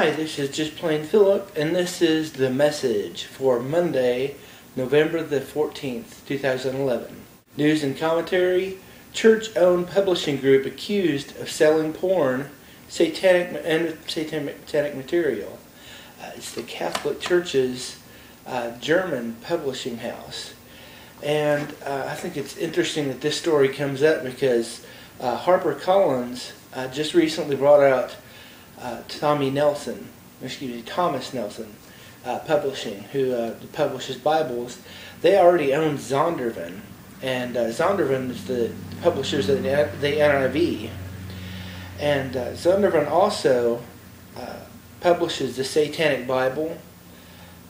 Hi, this is Just Plain Philip, and this is the message for Monday, November the 14th, 2011. News and commentary: church-owned publishing group accused of selling porn, satanic material. It's the Catholic Church's German publishing house. And I think it's interesting that this story comes up because HarperCollins just recently brought out Thomas Nelson Publishing, who publishes Bibles. They already own Zondervan, and Zondervan is the publishers of the NIV. And Zondervan also publishes the Satanic Bible,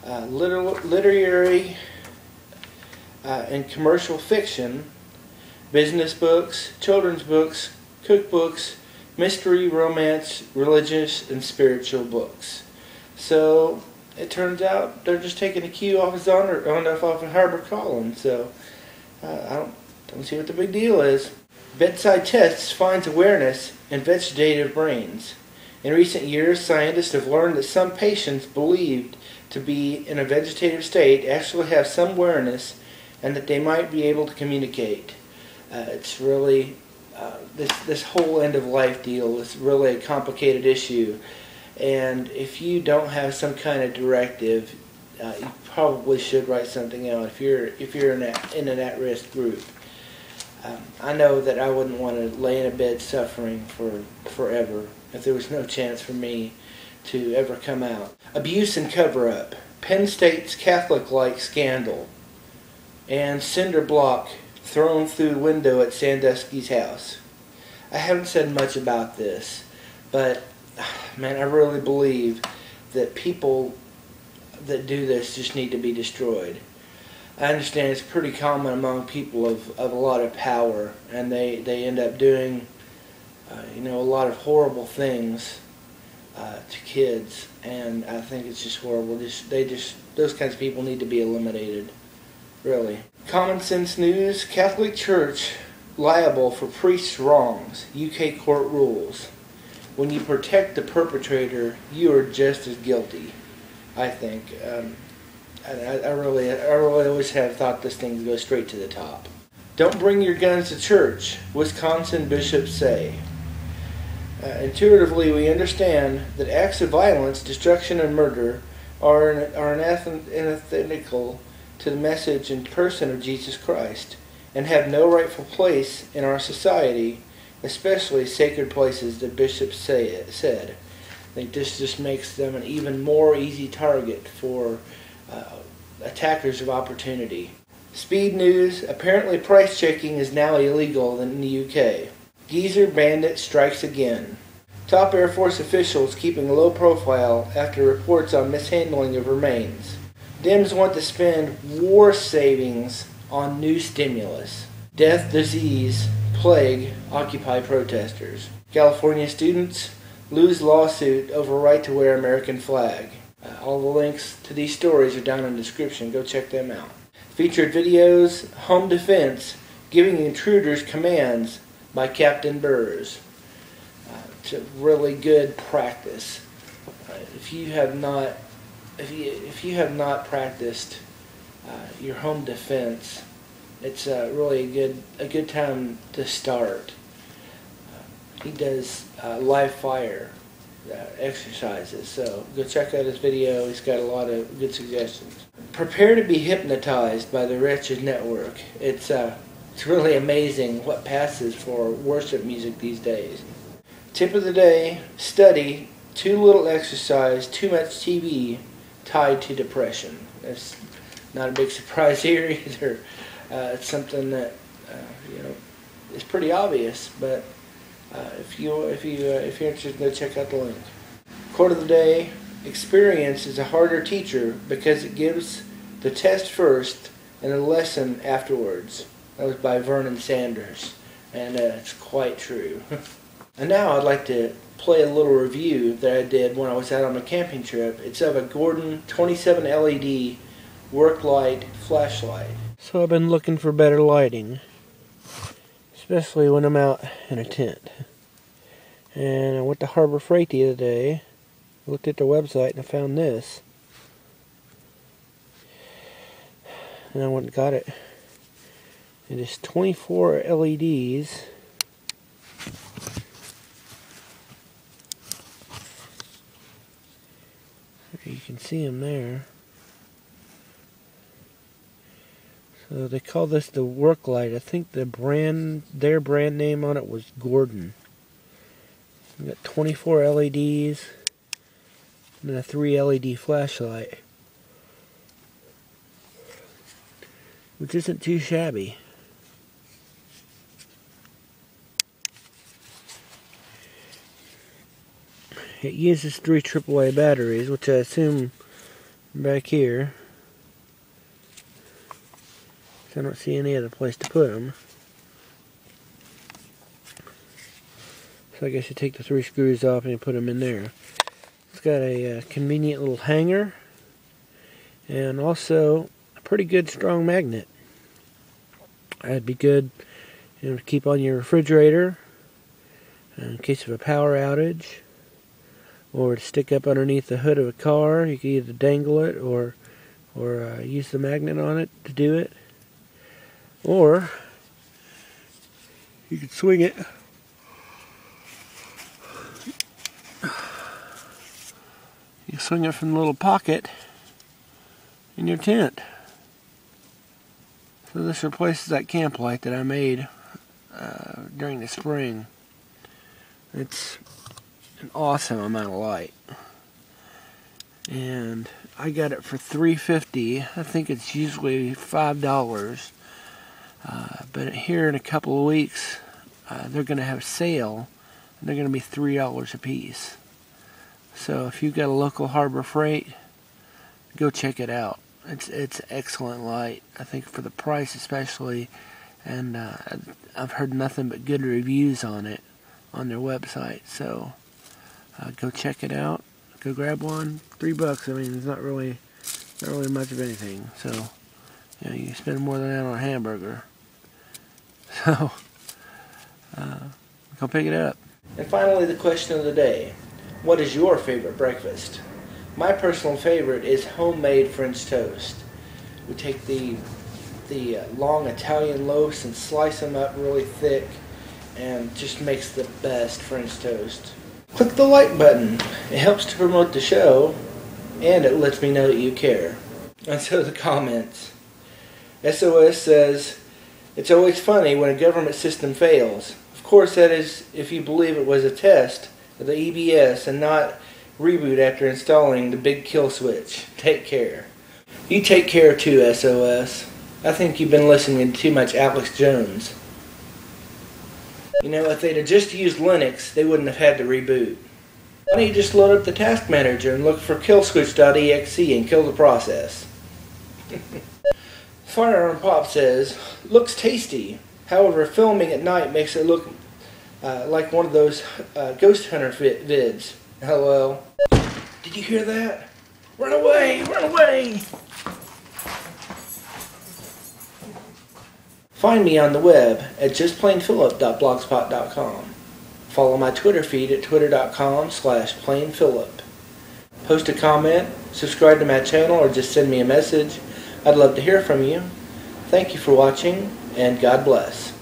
literary and commercial fiction, business books, children's books, cookbooks, mystery, romance, religious, and spiritual books. So it turns out they're just taking a cue off of HarperCollins. So I don't see what the big deal is. Bedside tests finds awareness in vegetative brains. In recent years, scientists have learned that some patients believed to be in a vegetative state actually have some awareness and that they might be able to communicate. It's really this whole end-of-life deal is really a complicated issue, and if you don't have some kind of directive, you probably should write something out if you're in an at-risk group. I know that I wouldn't want to lay in a bed suffering for forever if there was no chance for me to ever come out. Abuse and cover-up. Penn State's Catholic-like scandal. And cinder block thrown through window at Sandusky's house. I haven't said much about this, but man, I really believe that people that do this just need to be destroyed. I understand it's pretty common among people of a lot of power, and they end up doing a lot of horrible things to kids, and I think it's just horrible. Those kinds of people need to be eliminated. Really. Common sense news: Catholic Church liable for priests' wrongs. UK court rules. When you protect the perpetrator, you are just as guilty, I think. I really always have thought this thing goes straight to the top. Don't bring your guns to church, Wisconsin bishops say. Intuitively, we understand that acts of violence, destruction, and murder are antithetical to the message and person of Jesus Christ, and have no rightful place in our society, especially sacred places, the bishops said. I think this just makes them an even more easy target for attackers of opportunity. Speed news: apparently price checking is now illegal in the UK. Geezer Bandit strikes again. Top Air Force officials keeping a low profile after reports on mishandling of remains. Dems want to spend war savings on new stimulus. Death, disease, plague occupy protesters. California students lose lawsuit over right to wear American flag. All the links to these stories are down in the description. Go check them out. Featured videos: home defense giving intruders commands by Captain Burrs. It's a really good practice. If you have not practiced your home defense, it's really a good time to start. He does live fire exercises, so go check out his video. He's got a lot of good suggestions. Prepare to be hypnotized by the wretched network. It's really amazing what passes for worship music these days. Tip of the day: study, too little exercise, too much TV tied to depression. That's not a big surprise here either. It's something that is pretty obvious, but if you're interested, go check out the link. Quote of the day: experience is a harder teacher because it gives the test first and a lesson afterwards. That was by Vernon Sanders, and it's quite true. And now I'd like to play a little review that I did when I was out on a camping trip. It's of a Gordon 27 LED work light flashlight. So I've been looking for better lighting, especially when I'm out in a tent. And I went to Harbor Freight the other day I looked at their website and I found this. And I went and got it. It is 24 LEDs. You can see them there. So they call this the work light. I think their brand name on it was Gordon. We got 24 LEDs and then a 3 LED flashlight, which isn't too shabby. It uses 3 AAA batteries, which I assume back here. So I don't see any other place to put them. So I guess you take the 3 screws off and you put them in there. It's got a convenient little hanger and also a pretty good strong magnet. That'd be good, you know, to keep on your refrigerator in case of a power outage, or to stick up underneath the hood of a car. You can either dangle it or use the magnet on it to do it, or you could swing it. You swing it from the little pocket in your tent. So this replaces that camp light that I made during the spring. It's an awesome amount of light. And I got it for $3.50. I think it's usually $5. But here in a couple of weeks, they're going to have a sale. And they're going to be $3 a piece. So if you've got a local Harbor Freight, go check it out. It's excellent light, I think, for the price especially, and I've heard nothing but good reviews on it on their website. So go check it out. Go grab one. $3. I mean, it's not really much of anything. So you know, you can spend more than that on a hamburger. So go pick it up. And finally, the question of the day: what is your favorite breakfast? My personal favorite is homemade French toast. We take the long Italian loaves and slice them up really thick, and just makes the best French toast. Click the like button. It helps to promote the show, and it lets me know that you care. And so the comments. SOS says, "It's always funny when a government system fails. Of course, that is if you believe it was a test of the EBS and not reboot after installing the big kill switch. Take care." You take care too, SOS. I think you've been listening to too much Alex Jones. You know, if they'd have just used Linux, they wouldn't have had to reboot. Why don't you just load up the task manager and look for killswitch.exe and kill the process? Firearm Pop says, "Looks tasty. However, filming at night makes it look like one of those ghost hunter vids. LOL. Did you hear that? Run away! Run away!" Find me on the web at justplainphillip.blogspot.com. Follow my Twitter feed at twitter.com/plainphillip. Post a comment, subscribe to my channel, or just send me a message. I'd love to hear from you. Thank you for watching, and God bless.